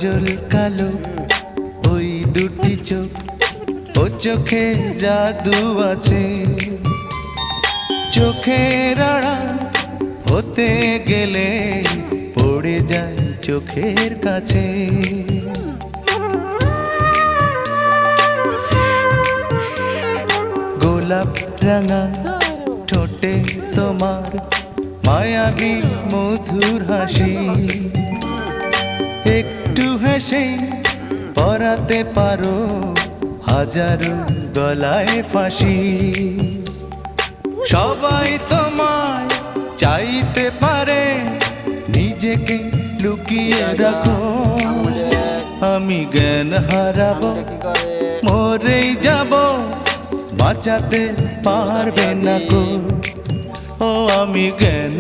কাজল কালো ওই দুটি চোখ, ও চোখে জাদু আছে। চোখের আড়াল হতে গেলে পড়ে যায় চোখের কাছে। গোলাপ রাঙা ঠোঁটে তোমার মায়াবী মধুর হাসি, একটু হেসে পরাতে পারো হাজারো গলায় ফাঁসি। সবাই তোমায় চাইতে পারে, নিজেকে লুকিয়ে রাখো। আমি জ্ঞান হারাবো, মরেই যাব, বাঁচাতে পারবে না গো। ও আমি জ্ঞান